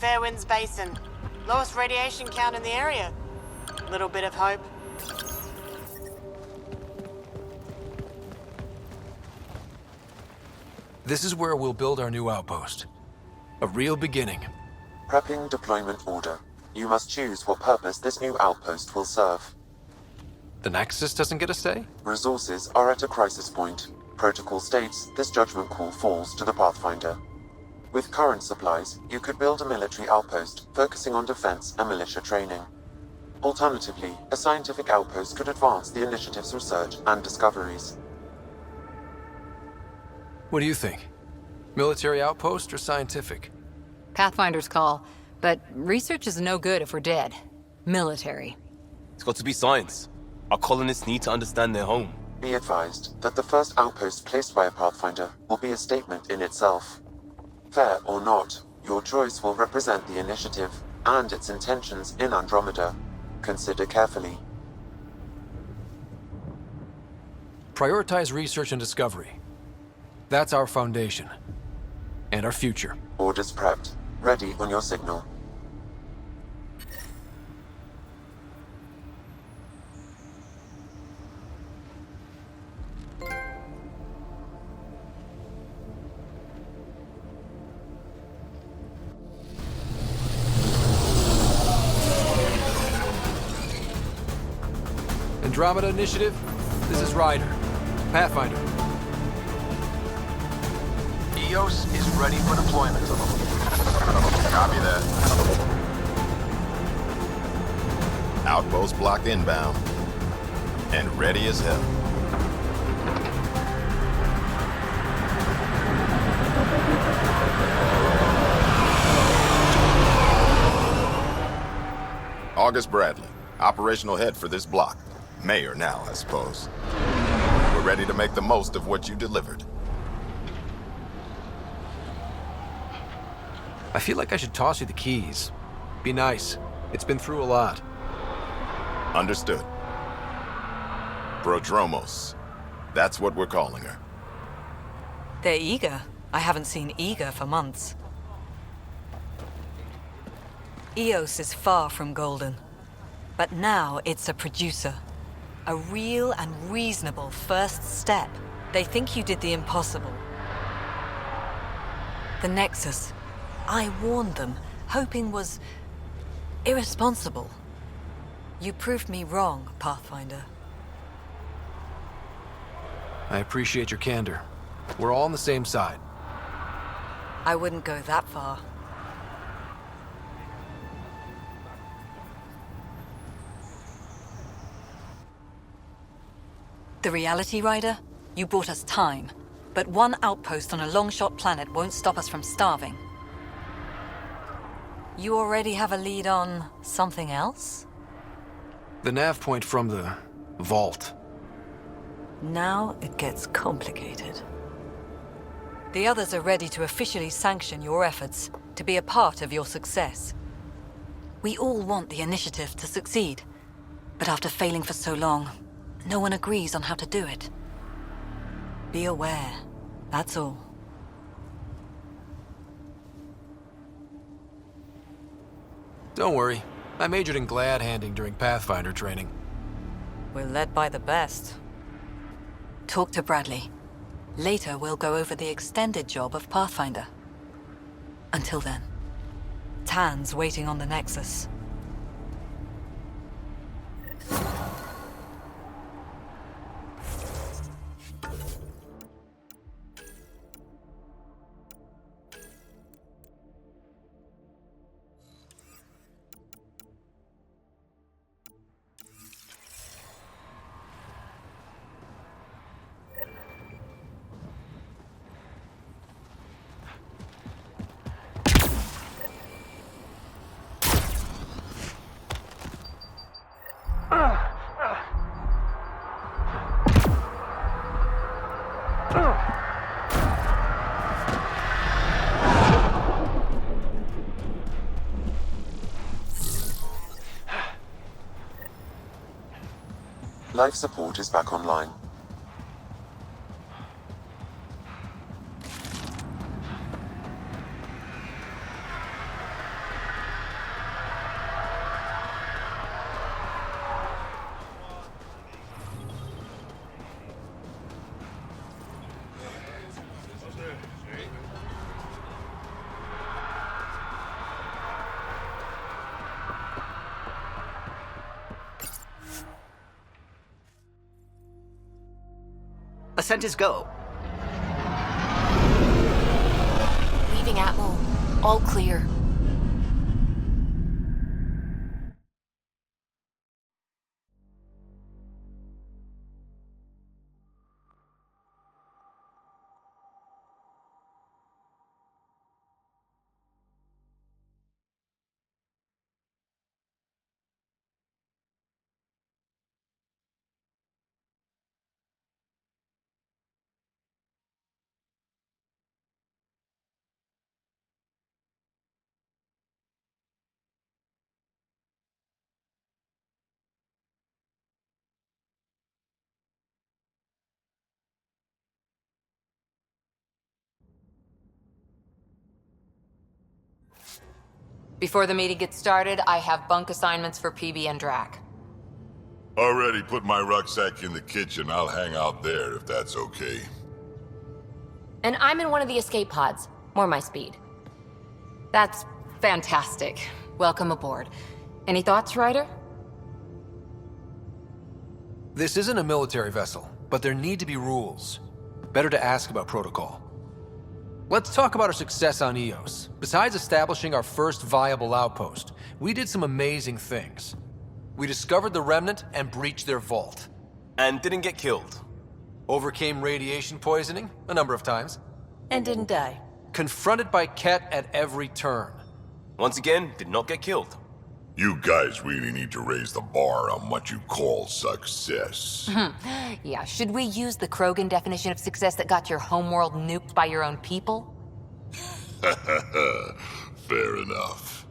Fairwinds Basin. Lowest radiation count in the area. Little bit of hope. This is where we'll build our new outpost. A real beginning. Prepping deployment order. You must choose what purpose this new outpost will serve. The Nexus doesn't get a say? Resources are at a crisis point. Protocol states this judgment call falls to the Pathfinder. With current supplies, you could build a military outpost focusing on defense and militia training. Alternatively, a scientific outpost could advance the initiative's research and discoveries. What do you think? Military outpost or scientific? Pathfinder's call, but research is no good if we're dead. Military. It's got to be science. Our colonists need to understand their home. Be advised that the first outpost placed by a Pathfinder will be a statement in itself. Fair or not, your choice will represent the initiative and its intentions in Andromeda. Consider carefully. Prioritize research and discovery. That's our foundation. And our future. Orders prepped. Ready on your signal. Andromeda Initiative, this is Ryder. Pathfinder. EOS is ready for deployment. Copy that. Outpost blocked inbound. And ready as hell. August Bradley, operational head for this block. Mayor now, I suppose. We're ready to make the most of what you delivered. I feel like I should toss you the keys. Be nice. It's been through a lot. Understood. Prodromos. That's what we're calling her. They're eager. I haven't seen eager for months. EOS is far from golden. But now it's a producer. A real and reasonable first step. They think you did the impossible. The Nexus. I warned them, hoping was irresponsible. You proved me wrong, Pathfinder. I appreciate your candor. We're all on the same side. I wouldn't go that far. The Reality Rider? You brought us time. But one outpost on a long-shot planet won't stop us from starving. You already have a lead on something else? The nav point from the vault. Now it gets complicated. The others are ready to officially sanction your efforts, to be a part of your success. We all want the initiative to succeed, but after failing for so long, no one agrees on how to do it. Be aware, that's all. Don't worry. I majored in glad handing during Pathfinder training. We're led by the best. Talk to Bradley. Later, we'll go over the extended job of Pathfinder. Until then, Tan's waiting on the Nexus. Life support is back online. Ascent is go. Leaving Atmo. All clear. Before the meeting gets started, I have bunk assignments for PB and Drac. Already put my rucksack in the kitchen. I'll hang out there if that's okay. And I'm in one of the escape pods. More my speed. That's fantastic. Welcome aboard. Any thoughts, Ryder? This isn't a military vessel, but there need to be rules. Better to ask about protocol. Let's talk about our success on Eos. Besides establishing our first viable outpost, we did some amazing things. We discovered the Remnant and breached their vault. And didn't get killed. Overcame radiation poisoning a number of times. And didn't die. Confronted by Ket at every turn. Once again, did not get killed. You guys really need to raise the bar on what you call success. Yeah, should we use the Krogan definition of success that got your homeworld nuked by your own people? Fair enough.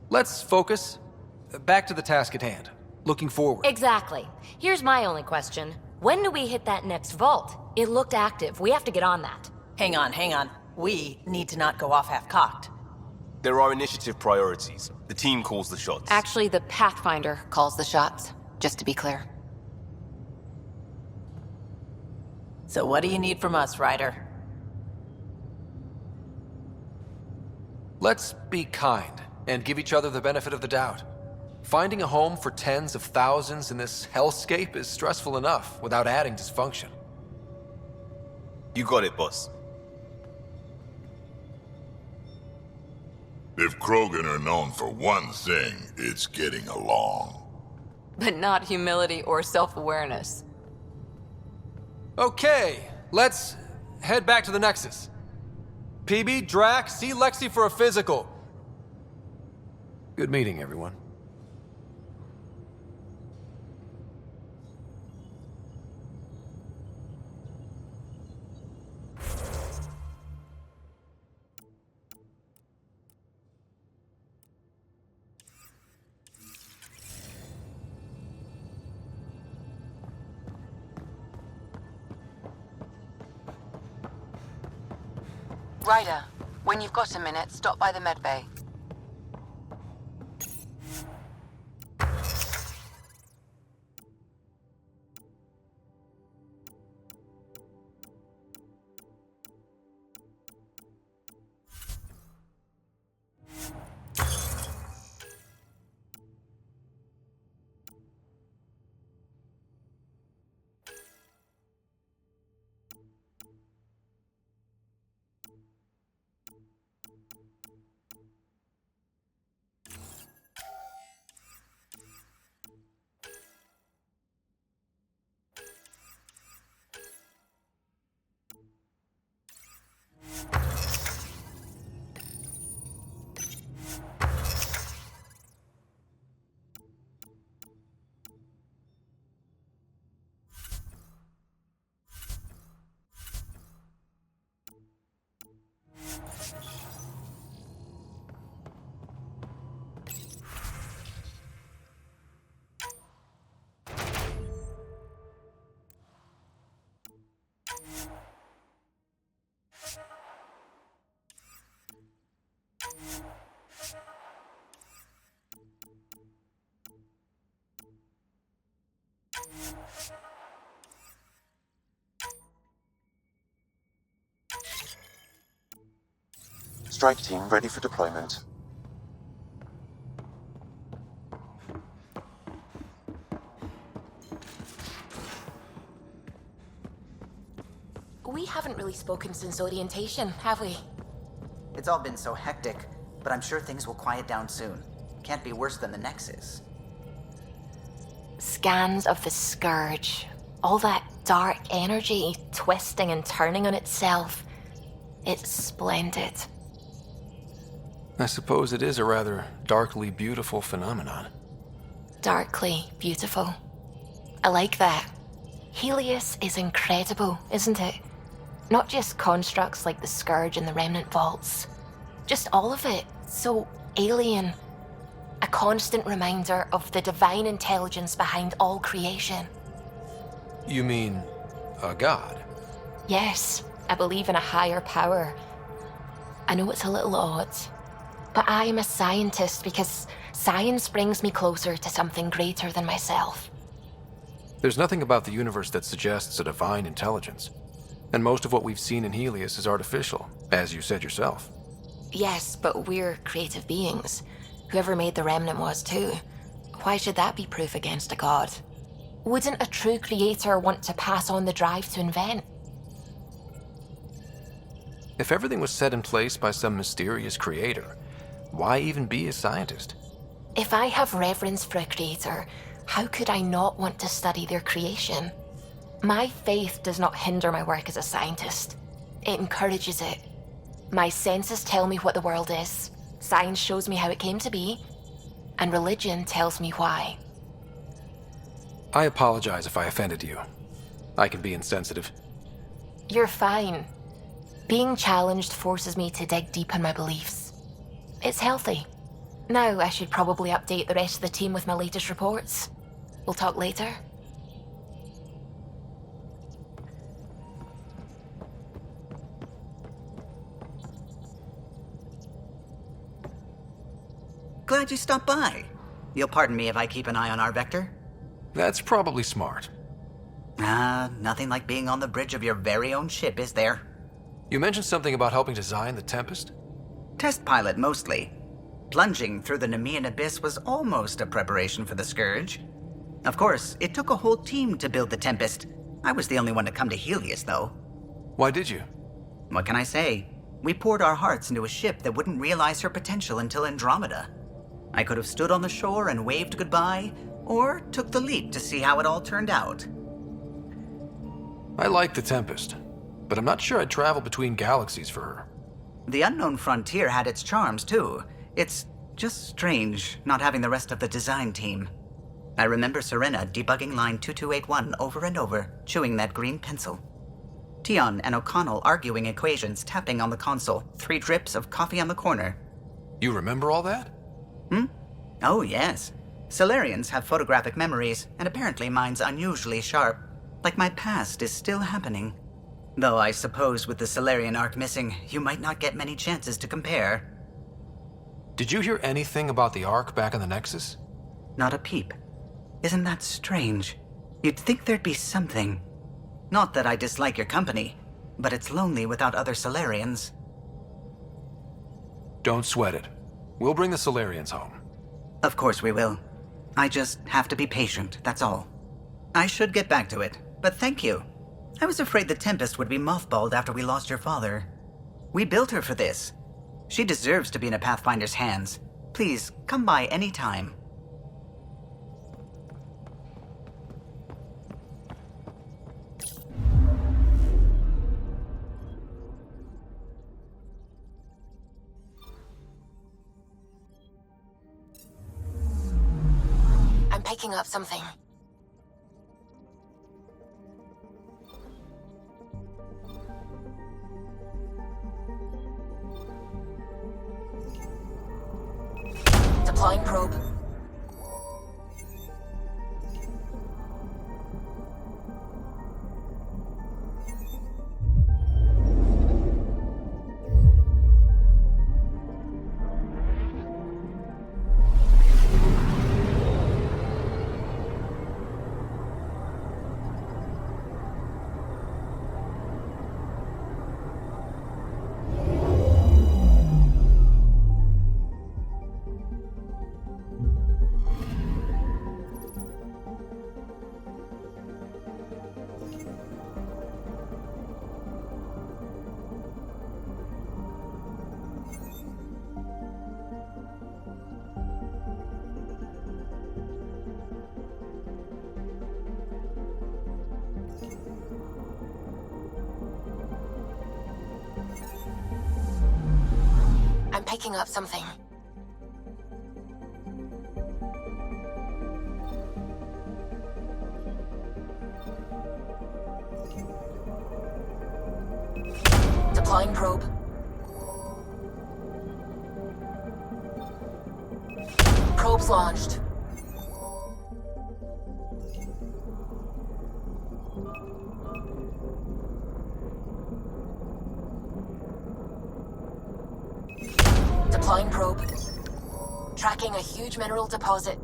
Let's focus. Back to the task at hand. Looking forward. Exactly. Here's my only question. When do we hit that next vault? It looked active. We have to get on that. Hang on. We need to not go off half-cocked. There are initiative priorities. The team calls the shots. Actually, the Pathfinder calls the shots, just to be clear. So what do you need from us, Ryder? Let's be kind and give each other the benefit of the doubt. Finding a home for tens of thousands in this hellscape is stressful enough without adding dysfunction. You got it, boss. If Krogan are known for one thing, it's getting along. But not humility or self-awareness. Okay, let's head back to the Nexus. PB, Drac, see Lexi for a physical. Good meeting, everyone. Ryder, when you've got a minute, stop by the medbay. Strike team ready for deployment. we haven't really spoken since orientation, have we? It's all been so hectic, but I'm sure things will quiet down soon. Can't be worse than the Nexus. Scans of the Scourge. All that dark energy twisting and turning on itself. It's splendid. I suppose it is a rather darkly beautiful phenomenon. Darkly beautiful. I like that. Helios is incredible, isn't it? Not just constructs like the Scourge and the Remnant Vaults. Just all of it. So alien. A constant reminder of the divine intelligence behind all creation. You mean a god? Yes, I believe in a higher power. I know it's a little odd, but I am a scientist because science brings me closer to something greater than myself. There's nothing about the universe that suggests a divine intelligence. And most of what we've seen in Helios is artificial, as you said yourself. Yes, but we're creative beings. Whoever made the Remnant was too. Why should that be proof against a god? Wouldn't a true creator want to pass on the drive to invent? If everything was set in place by some mysterious creator, why even be a scientist? If I have reverence for a creator, how could I not want to study their creation? My faith does not hinder my work as a scientist. It encourages it. My senses tell me what the world is. Science shows me how it came to be. And religion tells me why. I apologize if I offended you. I can be insensitive. You're fine. Being challenged forces me to dig deep in my beliefs. It's healthy. Now I should probably update the rest of the team with my latest reports. We'll talk later. Glad you stopped by. You'll pardon me if I keep an eye on our vector? That's probably smart. Nothing like being on the bridge of your very own ship, is there? You mentioned something about helping design the Tempest? Test pilot, mostly. Plunging through the Nemean abyss was almost a preparation for the Scourge. Of course, it took a whole team to build the Tempest. I was the only one to come to Helios, though. Why did you? What can I say? We poured our hearts into a ship that wouldn't realize her potential until Andromeda. I could have stood on the shore and waved goodbye, or took the leap to see how it all turned out. I like the Tempest, but I'm not sure I'd travel between galaxies for her. The unknown frontier had its charms, too. It's just strange not having the rest of the design team. I remember Serena debugging line 2281 over and over, chewing that green pencil. Tion and O'Connell arguing equations, tapping on the console, 3 drips of coffee on the corner. You remember all that? Oh, yes. Solarians have photographic memories, and apparently mine's unusually sharp. Like my past is still happening. Though I suppose with the Solarian arc missing, you might not get many chances to compare. Did you hear anything about the Ark back in the Nexus? Not a peep. Isn't that strange? You'd think there'd be something. Not that I dislike your company, but it's lonely without other Solarians. Don't sweat it. We'll bring the Solarians home. Of course we will. I just have to be patient, that's all. I should get back to it, but thank you. I was afraid the Tempest would be mothballed after we lost your father. We built her for this. She deserves to be in a Pathfinder's hands. Please, come by any time. I'm picking up something. Deploying probe. picking up something. Deploying probe. Probe's launched. Deploying probe. Tracking a huge mineral deposit.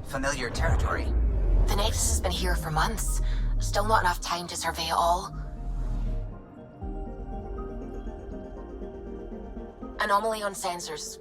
Familiar territory. The Nexus has been here for months. Still not enough time to survey it all. Anomaly on sensors.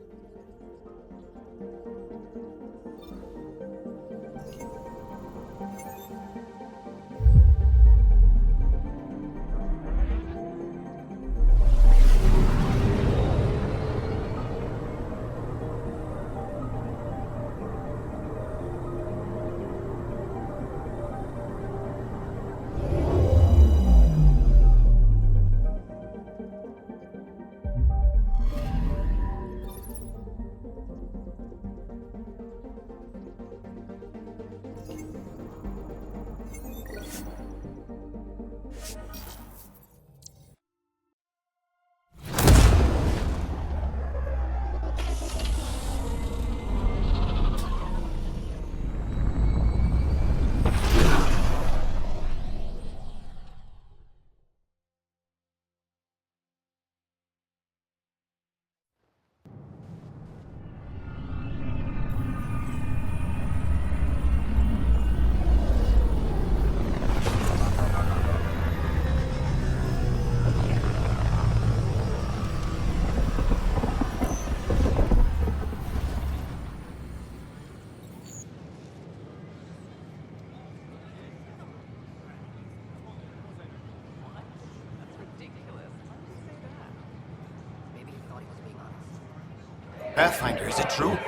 Pathfinder, is it true?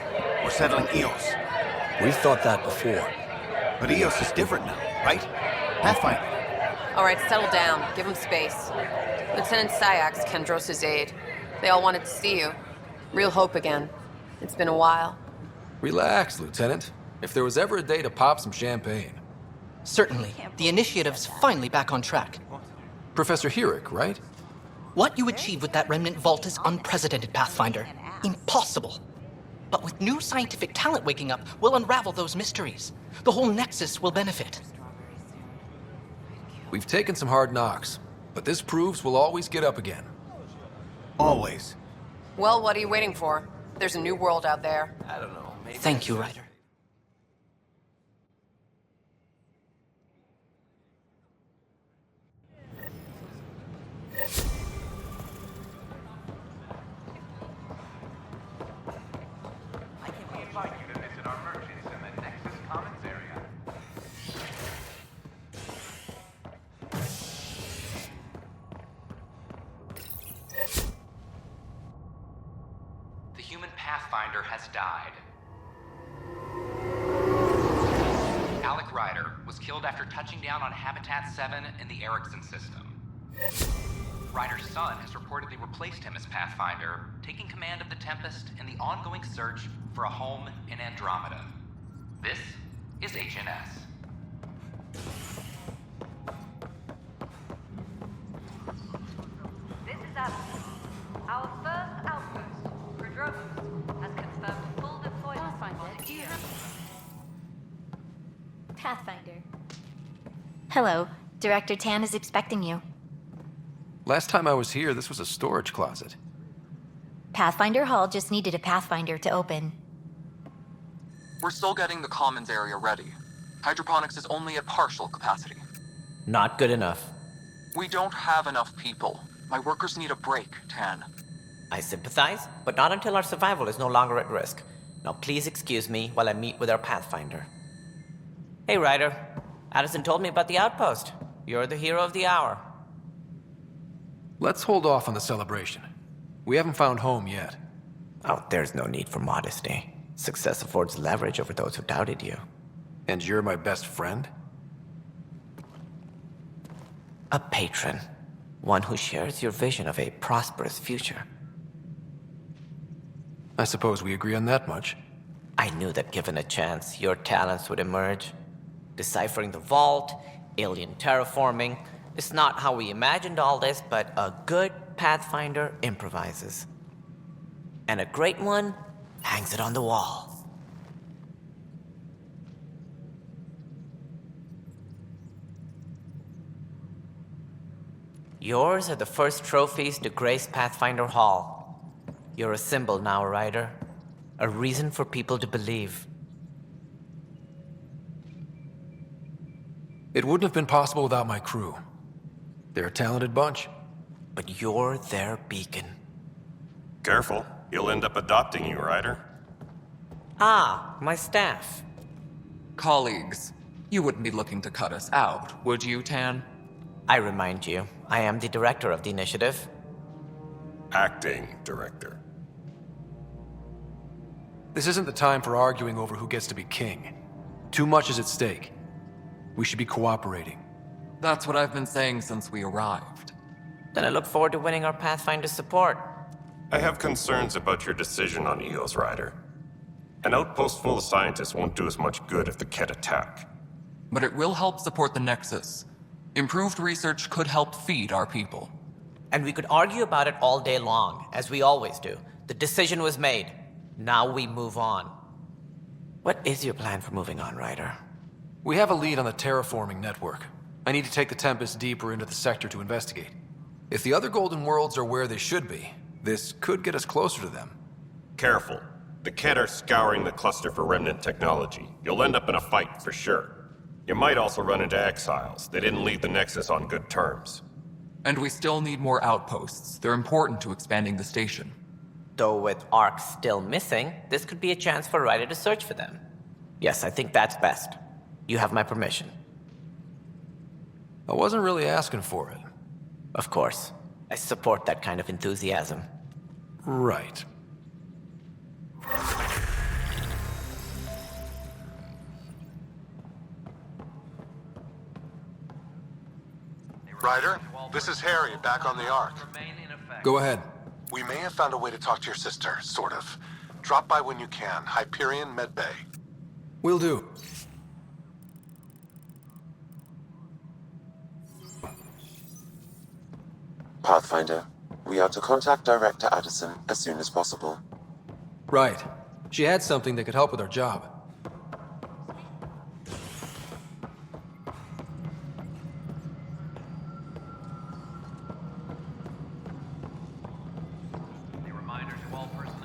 We're settling Eos. We've thought that before. But Eos is different now, right? Pathfinder. All right, settle down. Give him space. Lieutenant Syax, Kendros' aide. They all wanted to see you. Real hope again. It's been a while. Relax, Lieutenant. If there was ever a day to pop some champagne. Certainly. The initiative's finally back on track. Professor Herrick, right? What you achieved with that remnant vault is unprecedented, Pathfinder. Impossible. But with new scientific talent waking up, we'll unravel those mysteries. The whole Nexus will benefit. We've taken some hard knocks, but this proves we'll always get up again. Always. Well, what are you waiting for? There's a new world out there. I don't know. Maybe Thank you, Ryder. Pathfinder has died. Alec Ryder was killed after touching down on Habitat 7 in the Erickson system. Ryder's son has reportedly replaced him as Pathfinder, taking command of the Tempest in the ongoing search for a home in Andromeda. This is HNS. This is Addison. Our first outpost, Andromeda, has confirmed full deployment. Pathfinder. Hello. Director Tan is expecting you. Last time I was here, this was a storage closet. Pathfinder Hall just needed a Pathfinder to open. We're still getting the commons area ready. Hydroponics is only at partial capacity. Not good enough. We don't have enough people. My workers need a break, Tan. I sympathize, but not until our survival is no longer at risk. Now please excuse me while I meet with our Pathfinder. Hey, Ryder. Addison told me about the outpost. You're the hero of the hour. Let's hold off on the celebration. We haven't found home yet. Oh, there's no need for modesty. Success affords leverage over those who doubted you. And you're my best friend? A patron. One who shares your vision of a prosperous future. I suppose we agree on that much. I knew that given a chance, your talents would emerge. Deciphering the vault, alien terraforming. It's not how we imagined all this, but a good Pathfinder improvises. And a great one hangs it on the wall. Yours are the first trophies to grace Pathfinder Hall. You're a symbol now, Ryder. A reason for people to believe. It wouldn't have been possible without my crew. They're a talented bunch. But you're their beacon. Careful. He'll end up adopting you, Ryder. Ah, my staff. Colleagues, you wouldn't be looking to cut us out, would you, Tan? I remind you, I am the director of the initiative. Acting director. This isn't the time for arguing over who gets to be king. Too much is at stake. We should be cooperating. That's what I've been saying since we arrived. Then I look forward to winning our Pathfinder support. I have concerns about your decision on Eos, Ryder. An outpost full of scientists won't do as much good if the Kett attack. But it will help support the Nexus. Improved research could help feed our people. And we could argue about it all day long, as we always do. The decision was made. Now we move on. What is your plan for moving on, Ryder? We have a lead on the terraforming network. I need to take the Tempest deeper into the sector to investigate. If the other Golden Worlds are where they should be, this could get us closer to them. Careful. The Kett are scouring the cluster for remnant technology. You'll end up in a fight, for sure. You might also run into exiles. They didn't leave the Nexus on good terms. And we still need more outposts. They're important to expanding the station. Though with Ark still missing, this could be a chance for Ryder to search for them. Yes, I think that's best. You have my permission. I wasn't really asking for it. Of course. I support that kind of enthusiasm. Right. Ryder, this is Harry, back on the Ark. Go ahead. We may have found a way to talk to your sister, sort of. Drop by when you can. Hyperion Medbay. Will do. Pathfinder, we are to contact Director Addison as soon as possible. Right. She had something that could help with our job.